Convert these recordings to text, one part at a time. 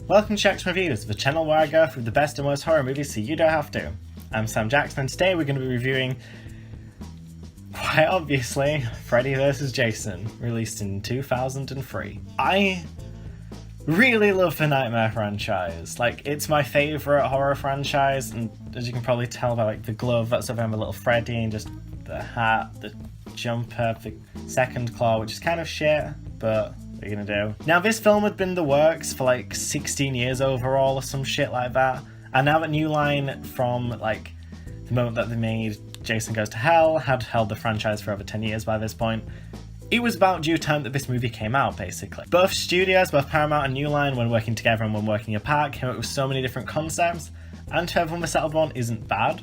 Welcome to Jackson Reviews, the channel where I go through the best and worst horror movies so you don't have to. I'm Sam Jackson and today we're going to be reviewing, quite obviously, Freddy vs Jason, released in 2003. I really love the Nightmare franchise. Like, it's my favourite horror franchise, and as you can probably tell by like the glove that's over my little Freddy and just the hat, the jumper, the second claw, which is kind of shit, but what are you gonna do? Now, this film had been in the works for like 16 years overall or some shit like that, and now that New Line, from like the moment that they made Jason Goes to Hell, had held the franchise for over 10 years by this point, it was about due time that this movie came out, basically. Both studios, both Paramount and New Line, when working together and when working apart, came up with so many different concepts, and to have one the settled one isn't bad.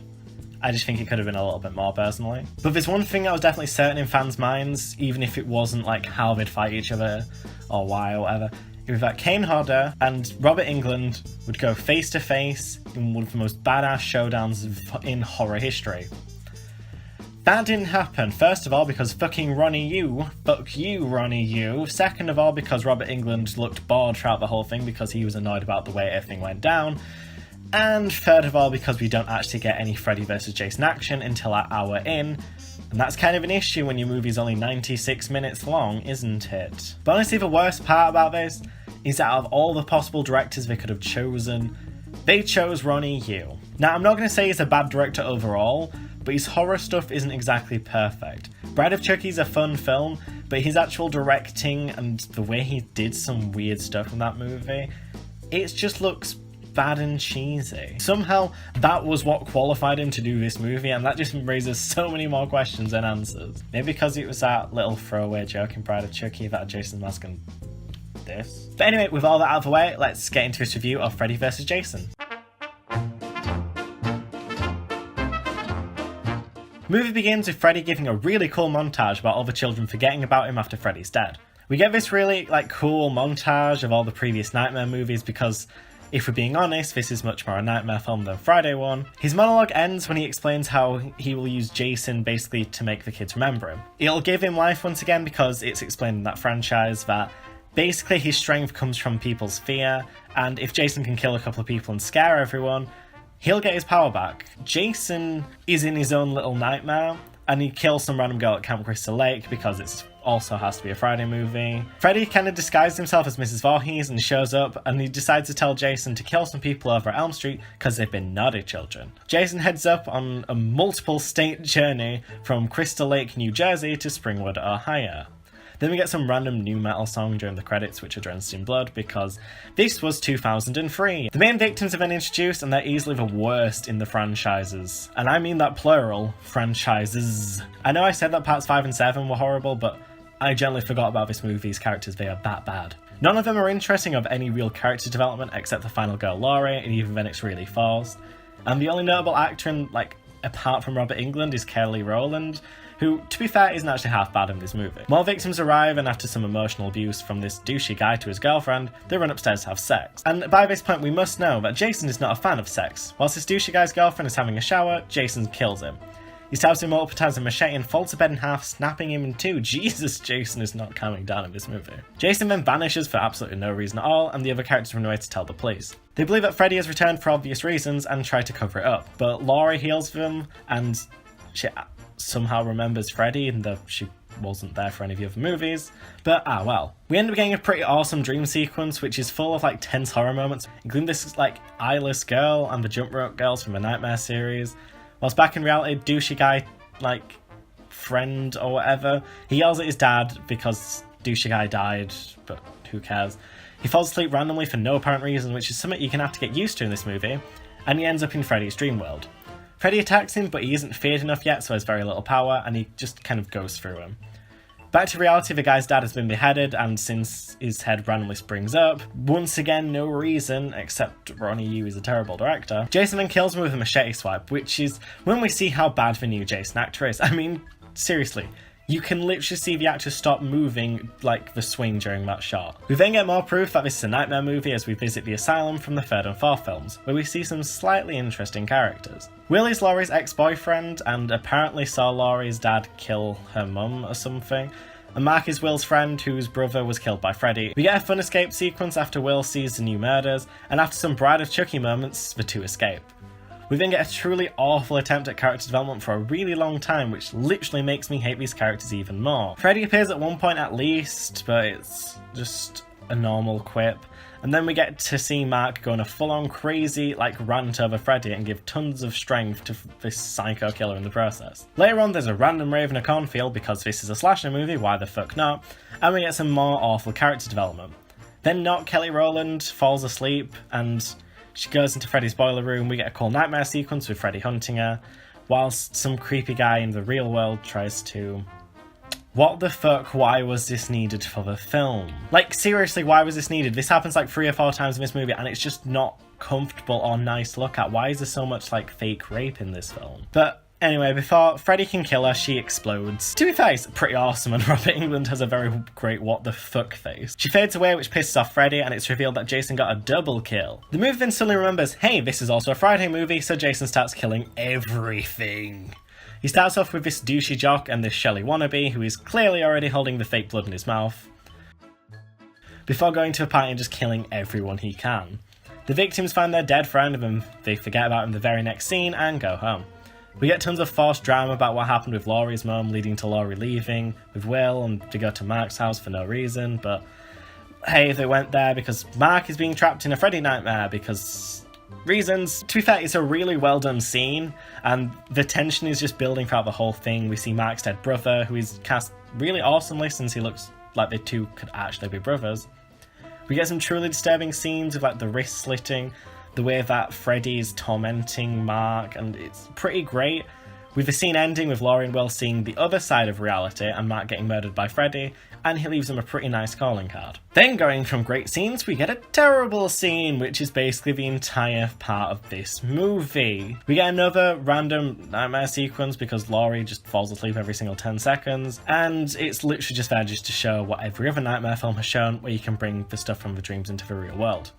I just think it could have been a little bit more, personally. But there's one thing that was definitely certain in fans' minds, even if it wasn't like how they'd fight each other or why or whatever, it was that Kane Hodder and Robert Englund would go face to face in one of the most badass showdowns in horror history. That didn't happen, first of all because fucking Ronnie Yu, fuck you Ronnie Yu, second of all because Robert Englund looked bored throughout the whole thing because he was annoyed about the way everything went down, and third of all because we don't actually get any Freddy vs Jason action until an hour in, and that's kind of an issue when your movie's only 96 minutes long, isn't it? But honestly, the worst part about this is that out of all the possible directors they could have chosen, they chose Ronnie Yu. Now, I'm not going to say he's a bad director overall, but his horror stuff isn't exactly perfect. Bride of Chucky's a fun film, but his actual directing and the way he did some weird stuff in that movie, it just looks bad and cheesy. Somehow that was what qualified him to do this movie, and that just raises so many more questions than answers. Maybe because it was that little throwaway joke in Bride of Chucky that Jason mask and this. But anyway, with all that out of the way, let's get into this review of Freddy vs Jason. The movie begins with Freddy giving a really cool montage about all the children forgetting about him after Freddy's dead. We get this really cool montage of all the previous Nightmare movies because, if we're being honest, this is much more a Nightmare film than Friday one. His monologue ends when he explains how he will use Jason basically to make the kids remember him. It'll give him life once again because it's explained in that franchise that basically his strength comes from people's fear, and if Jason can kill a couple of people and scare everyone, he'll get his power back. Jason is in his own little nightmare, and he kills some random girl at Camp Crystal Lake because it also has to be a Friday movie. Freddy kind of disguises himself as Mrs. Voorhees and shows up, and he decides to tell Jason to kill some people over at Elm Street because they've been naughty children. Jason heads up on a multiple state journey from Crystal Lake, New Jersey to Springwood, Ohio. Then we get some random nu metal song during the credits which are drenched in blood because this was 2003. The main victims have been introduced and they're easily the worst in the franchises. And I mean that plural, franchises. I know I said that parts 5 and 7 were horrible, but I generally forgot about this movie's characters, they are that bad. None of them are interesting of any real character development except the final girl Laurie, and even then it's really forced. And the only notable actor in, apart from Robert Englund is Kelly Rowland, who, to be fair, isn't actually half bad in this movie. More victims arrive, and after some emotional abuse from this douchey guy to his girlfriend, they run upstairs to have sex. And by this point we must know that Jason is not a fan of sex. Whilst this douchey guy's girlfriend is having a shower, Jason kills him. He stabs him multiple times with a machete and folds the bed in half, snapping him in two. Jesus, Jason is not calming down in this movie. Jason then vanishes for absolutely no reason at all, and the other characters run away to tell the police. They believe that Freddy has returned for obvious reasons and try to cover it up, but Laurie heals them, and she somehow remembers Freddy, and though she wasn't there for any of the other movies, but well. We end up getting a pretty awesome dream sequence which is full of tense horror moments, including this eyeless girl and the jump rope girls from the Nightmare series. Whilst back in reality, douchey guy, friend or whatever, he yells at his dad because douchey guy died, but who cares. He falls asleep randomly for no apparent reason, which is something you're gonna have to get used to in this movie, and he ends up in Freddy's dream world. Freddy attacks him, but he isn't feared enough yet, so has very little power, and he just kind of goes through him. Back to reality, the guy's dad has been beheaded, and since his head randomly springs up, once again no reason, except Ronnie Yu is a terrible director, Jason then kills him with a machete swipe, which is when we see how bad the new Jason actor is. I mean, seriously. You can literally see the actor stop moving the swing during that shot. We then get more proof that this is a Nightmare movie as we visit the asylum from the third and fourth films, where we see some slightly interesting characters. Will is Laurie's ex-boyfriend and apparently saw Laurie's dad kill her mum or something, and Mark is Will's friend whose brother was killed by Freddy. We get a fun escape sequence after Will sees the new murders, and after some Bride of Chucky moments, the two escape. We then get a truly awful attempt at character development for a really long time, which literally makes me hate these characters even more. Freddy appears at one point at least, but it's just a normal quip. And then we get to see Mark go on a full-on crazy rant over Freddy and give tons of strength to this psycho killer in the process. Later on there's a random rave in a cornfield because this is a slasher movie, why the fuck not, and we get some more awful character development. Then not Kelly Rowland falls asleep and she goes into Freddy's boiler room. We get a cool nightmare sequence with Freddy hunting her, whilst some creepy guy in the real world tries to... What the fuck, why was this needed for the film? Seriously, why was this needed? This happens 3 or 4 times in this movie and it's just not comfortable or nice to look at. Why is there so much fake rape in this film? But anyway, before Freddy can kill her, she explodes. To be fair, it's pretty awesome and Robert Englund has a very great what the fuck face. She fades away, which pisses off Freddy, and it's revealed that Jason got a double kill. The movie then suddenly remembers, hey, this is also a Friday movie, so Jason starts killing everything. He starts off with this douchey jock and this Shelly wannabe, who is clearly already holding the fake blood in his mouth, before going to a party and just killing everyone he can. The victims find their dead friend and then they forget about him the very next scene and go home. We get tons of forced drama about what happened with Laurie's mum, leading to Laurie leaving with Will and to go to Mark's house for no reason, but hey, they went there because Mark is being trapped in a Freddy nightmare because... reasons. To be fair, it's a really well done scene, and the tension is just building throughout the whole thing. We see Mark's dead brother, who is cast really awesomely since he looks like the two could actually be brothers. We get some truly disturbing scenes of the wrist slitting, the way that Freddy's tormenting Mark, and it's pretty great. With the scene ending with Laurie and Will seeing the other side of reality and Mark getting murdered by Freddy, and he leaves them a pretty nice calling card. Then going from great scenes, we get a terrible scene, which is basically the entire part of this movie. We get another random nightmare sequence because Laurie just falls asleep every single 10 seconds, and it's literally just there just to show what every other nightmare film has shown, where you can bring the stuff from the dreams into the real world.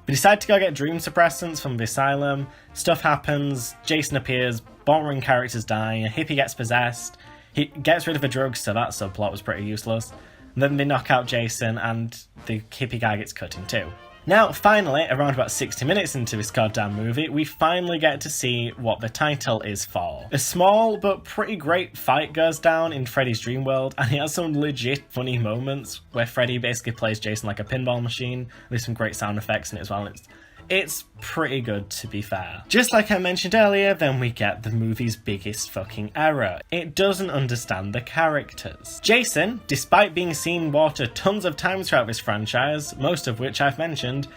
We decide to go get dream suppressants from the asylum, stuff happens, Jason appears, boring characters die, a hippie gets possessed, he gets rid of the drugs, so that subplot was pretty useless, and then they knock out Jason and the hippie guy gets cut in two. Now, finally, around about 60 minutes into this goddamn movie, we finally get to see what the title is for. A small but pretty great fight goes down in Freddy's dream world, and it has some legit funny moments where Freddy basically plays Jason like a pinball machine, with some great sound effects in it as well, and it's pretty good, to be fair. Just like I mentioned earlier, then we get the movie's biggest fucking error. It doesn't understand the characters. Jason, despite being seen water tons of times throughout this franchise, most of which I've mentioned,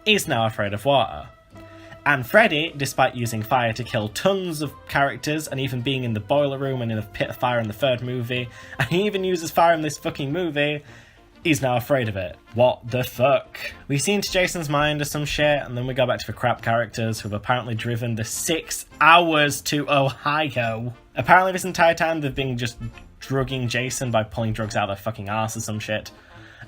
is now afraid of water. And Freddy, despite using fire to kill tons of characters, and even being in the boiler room and in a pit of fire in the third movie, and he even uses fire in this fucking movie, he's now afraid of it. What the fuck? We see into Jason's mind or some shit, and then we go back to the crap characters who have apparently driven the 6 hours to Ohio. Apparently this entire time they've been just drugging Jason by pulling drugs out of their fucking arse or some shit.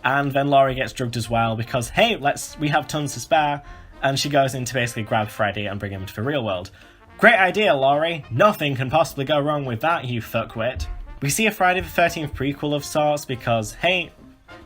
And then Laurie gets drugged as well because, hey, we have tons to spare, and she goes in to basically grab Freddy and bring him to the real world. Great idea, Laurie. Nothing can possibly go wrong with that, you fuckwit. We see a Friday the 13th prequel of sorts because, hey,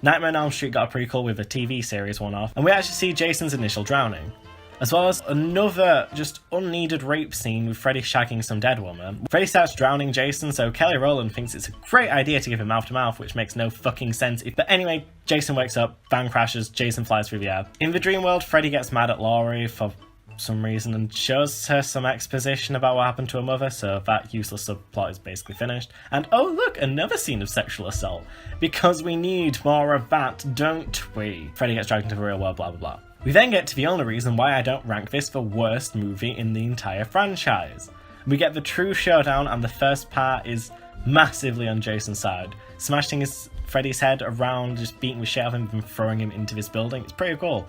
Nightmare on Elm Street got a prequel with a TV series one-off, and we actually see Jason's initial drowning, as well as another just unneeded rape scene with Freddy shagging some dead woman. Freddy starts drowning Jason, so Kelly Rowland thinks it's a great idea to give him mouth-to-mouth, which makes no fucking sense. But anyway, Jason wakes up, van crashes, Jason flies through the air. In the dream world, Freddy gets mad at Laurie for some reason and shows her some exposition about what happened to her mother, so that useless subplot is basically finished. And oh look, another scene of sexual assault, because we need more of that, don't we? Freddy gets dragged into the real world, blah blah blah. We then get to the only reason why I don't rank this the worst movie in the entire franchise. We get the True Showdown, and the first part is massively on Jason's side, smashing Freddy's head around, just beating the shit out of him and throwing him into this building. It's pretty cool.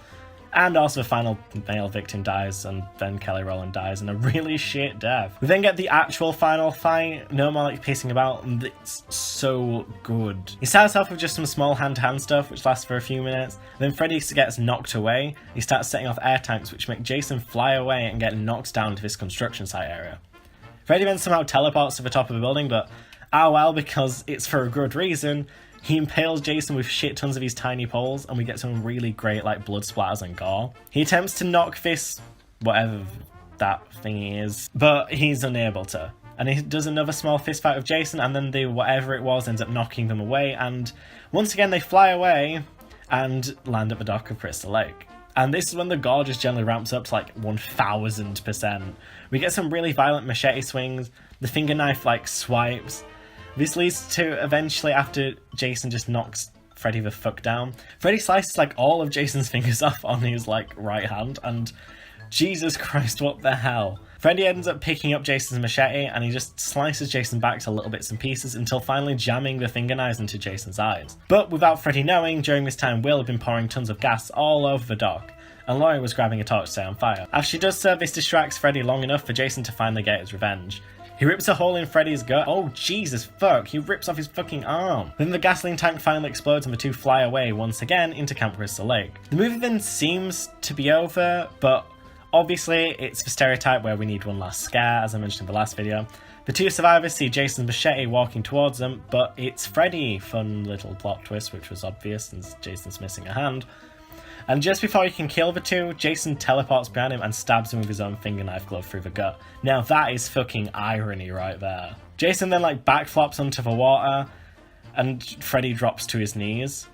And also the final male victim dies, and then Kelly Rowland dies in a really shit death. We then get the actual final fight, no more pacing about, and it's so good. He starts off with just some small hand-to-hand stuff, which lasts for a few minutes. Then Freddy gets knocked away. He starts setting off air tanks, which make Jason fly away and get knocked down to this construction site area. Freddy then somehow teleports to the top of the building, but oh well, because it's for a good reason. He impales Jason with shit tons of his tiny poles, and we get some really great like blood splatters and gore. He attempts to knock this, whatever that thingy is, but he's unable to. And he does another small fist fight with Jason, and then the whatever it was ends up knocking them away, and once again they fly away and land at the dock of Crystal Lake. And this is when the gore just generally ramps up to like 1000%. We get some really violent machete swings, the finger knife like swipes. This leads to eventually, after Jason just knocks Freddy the fuck down, Freddy slices like all of Jason's fingers off on his like right hand, and Jesus Christ, what the hell? Freddy ends up picking up Jason's machete, and he just slices Jason back to little bits and pieces until finally jamming the finger knives into Jason's eyes. But without Freddy knowing, during this time Will had been pouring tons of gas all over the dock, and Laurie was grabbing a torch to set on fire. As she does so, this distracts Freddy long enough for Jason to finally get his revenge. He rips a hole in Freddy's gut. Oh Jesus fuck, he rips off his fucking arm. Then the gasoline tank finally explodes and the two fly away once again into Camp Crystal Lake. The movie then seems to be over, but obviously it's the stereotype where we need one last scare, as I mentioned in the last video. The two survivors see Jason's machete walking towards them, but it's Freddy. Fun little plot twist, which was obvious since Jason's missing a hand. And just before he can kill the two, Jason teleports behind him and stabs him with his own finger knife glove through the gut. Now that is fucking irony right there. Jason then like backflops onto the water, and Freddy drops to his knees.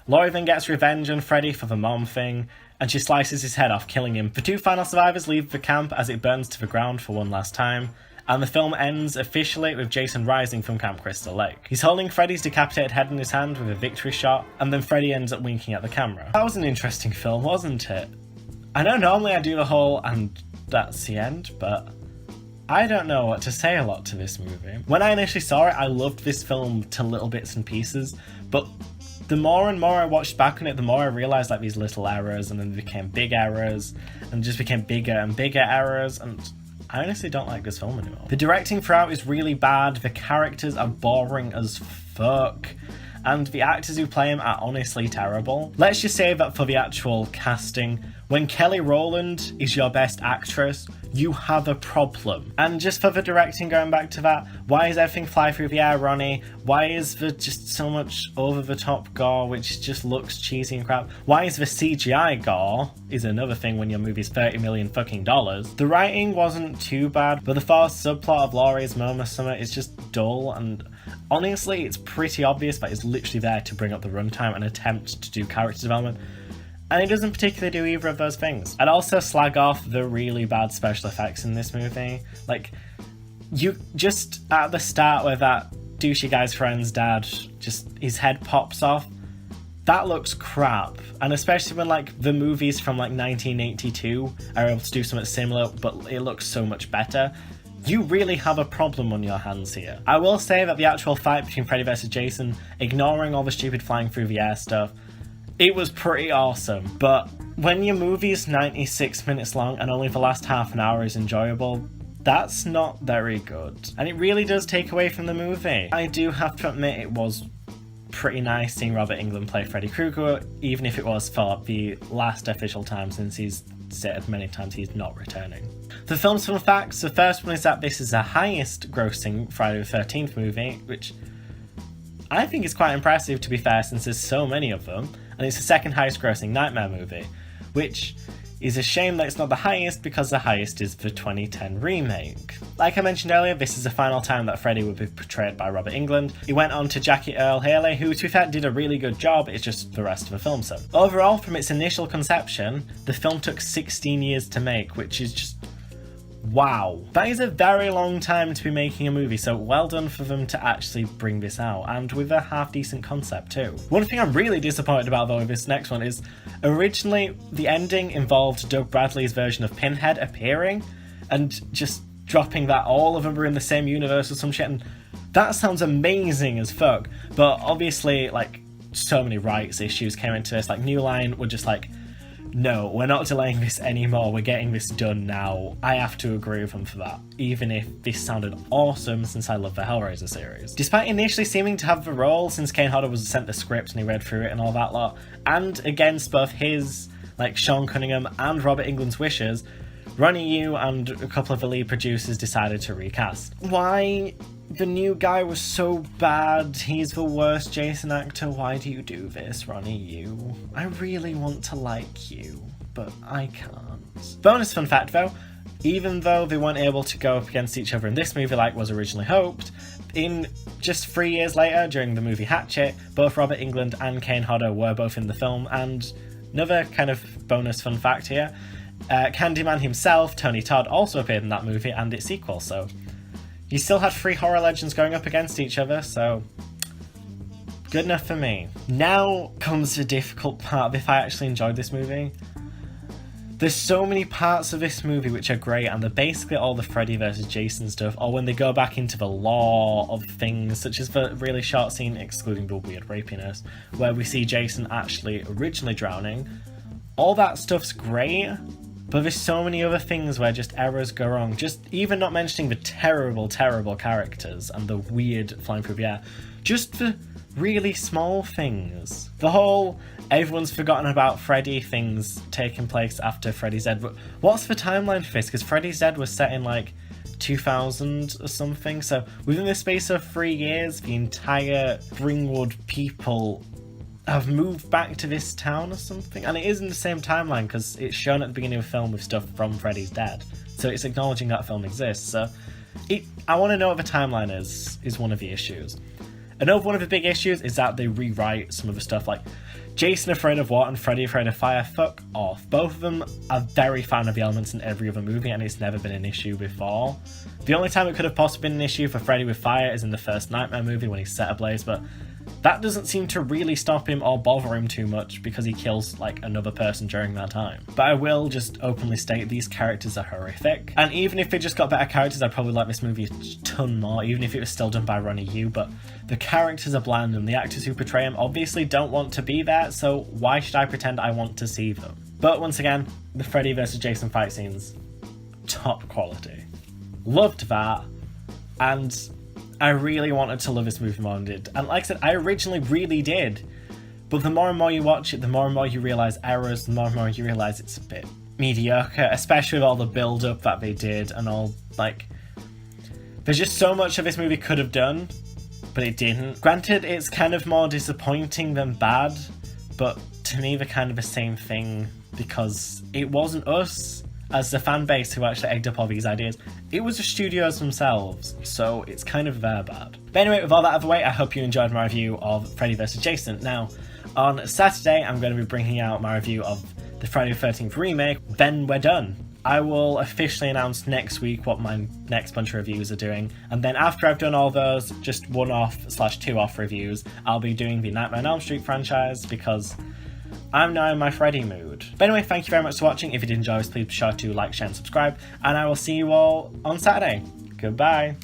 Laurie then gets revenge on Freddy for the mom thing, and she slices his head off, killing him. The two final survivors leave the camp as it burns to the ground for one last time, and the film ends officially with Jason rising from Camp Crystal Lake. He's holding Freddy's decapitated head in his hand with a victory shot, and then Freddy ends up winking at the camera. That was an interesting film, wasn't it? I know normally I do the whole and that's the end, but I don't know what to say a lot to this movie. When I initially saw it, I loved this film to little bits and pieces, but the more and more I watched back on it, the more I realised like these little errors, and then they became big errors, and just became bigger and bigger errors, and I honestly don't like this film anymore. The directing throughout is really bad, the characters are boring as fuck, and the actors who play them are honestly terrible. Let's just say that for the actual casting, when Kelly Rowland is your best actress, you have a problem. And just for the directing, going back to that, why is everything fly through the air, Ronnie? Why is there just so much over-the-top gore which just looks cheesy and crap? Why is the CGI gore is another thing when your movie's $30 million fucking dollars. The writing wasn't too bad, but the forced subplot of Laurie's Mama Summer is just dull, and honestly it's pretty obvious that it's literally there to bring up the runtime and attempt to do character development, and it doesn't particularly do either of those things. I'd also slag off the really bad special effects in this movie. Like, you just at the start where that douchey guy's friend's dad, just his head pops off, that looks crap. And especially when like the movies from like 1982 are able to do something similar, but it looks so much better. You really have a problem on your hands here. I will say that the actual fight between Freddy vs Jason, ignoring all the stupid flying through the air stuff, it was pretty awesome. But when your movie's 96 minutes long and only the last half an hour is enjoyable, that's not very good. And it really does take away from the movie. I do have to admit it was pretty nice seeing Robert Englund play Freddy Krueger, even if it was for the last official time, since he's said many times he's not returning. The film's fun facts: the first one is that this is the highest grossing Friday the 13th movie, which I think is quite impressive, to be fair, since there's so many of them, and it's the second highest grossing Nightmare movie, which is a shame that it's not the highest, because the highest is the 2010 remake. Like I mentioned earlier, this is the final time that Freddy would be portrayed by Robert Englund. He went on to Jackie Earle Haley, who to be fair did a really good job, it's just the rest of the film so. Overall, from its initial conception, the film took 16 years to make, which is just wow. That is a very long time to be making a movie, so well done for them to actually bring this out, and with a half-decent concept too. One thing I'm really disappointed about though with this next one is, originally the ending involved Doug Bradley's version of Pinhead appearing, and just dropping that all of them were in the same universe or some shit, and that sounds amazing as fuck, but obviously like so many rights issues came into this. Like New Line were just like, no, we're not delaying this anymore, we're getting this done now. I have to agree with them for that, even if this sounded awesome since I love the Hellraiser series. Despite initially seeming to have the role, since Kane Hodder was sent the script and he read through it and all that lot, and against both his, like Sean Cunningham and Robert Englund's wishes, Ronnie Yu and a couple of the lead producers decided to recast. Why the new guy was so bad, he's the worst Jason actor, why do you do this, Ronnie, you? I really want to like you, but I can't. Bonus fun fact though, even though they weren't able to go up against each other in this movie like was originally hoped, in just 3 years later, during the movie Hatchet, both Robert Englund and Kane Hodder were both in the film, and another kind of bonus fun fact here, Candyman himself, Tony Todd, also appeared in that movie and its sequel, so you still had 3 horror legends going up against each other, so good enough for me. Now comes the difficult part of if I actually enjoyed this movie. There's so many parts of this movie which are great, and they're basically all the Freddy vs Jason stuff, or when they go back into the lore of things, such as the really short scene, excluding the weird rapiness, where we see Jason actually originally drowning. All that stuff's great, but there's so many other things where just errors go wrong, just even not mentioning the terrible, terrible characters and the weird flying through the air, just the really small things. The whole everyone's forgotten about Freddy things taking place after Freddy's dead. But what's the timeline for this? Because Freddy's dead was set in like 2000 or something, so within the space of 3 years, the entire Ringwood people have moved back to this town or something, and it is in the same timeline because it's shown at the beginning of the film with stuff from Freddy's dead, so it's acknowledging that film exists. So I want to know what the timeline is one of the issues. Another one of the big issues is that they rewrite some of the stuff, like Jason afraid of water and Freddy afraid of fire. Fuck off. Both of them are very fan of the elements in every other movie, and it's never been an issue before. The only time it could have possibly been an issue for Freddy with fire is in the first Nightmare movie when he's set ablaze, but that doesn't seem to really stop him or bother him too much because he kills like another person during that time. But I will just openly state these characters are horrific, and even if they just got better characters, I'd probably like this movie a ton more, even if it was still done by Ronnie Yu. But the characters are bland, and the actors who portray them obviously don't want to be there, so why should I pretend I want to see them? But once again, the Freddy vs Jason fight scenes, top quality. Loved that, and I really wanted to love this movie more than I did. And like I said, I originally really did. But the more and more you watch it, the more and more you realise errors, the more and more you realise it's a bit mediocre, especially with all the build-up that they did and all, like, there's just so much of this movie could have done, but it didn't. Granted, it's kind of more disappointing than bad, but to me they're kind of the same thing, because it wasn't us as the fan base who actually egged up all these ideas, it was the studios themselves, so it's kind of their bad. But anyway, with all that out of the way, I hope you enjoyed my review of Freddy vs Jason. Now, on Saturday, I'm going to be bringing out my review of the Friday the 13th remake, then we're done. I will officially announce next week what my next bunch of reviews are doing, and then after I've done all those, just one-off/two-off reviews, I'll be doing the Nightmare on Elm Street franchise, because I'm now in my Freddy mood. But anyway, thank you very much for watching. If you did enjoy this, please be sure to like, share and subscribe, and I will see you all on Saturday. Goodbye.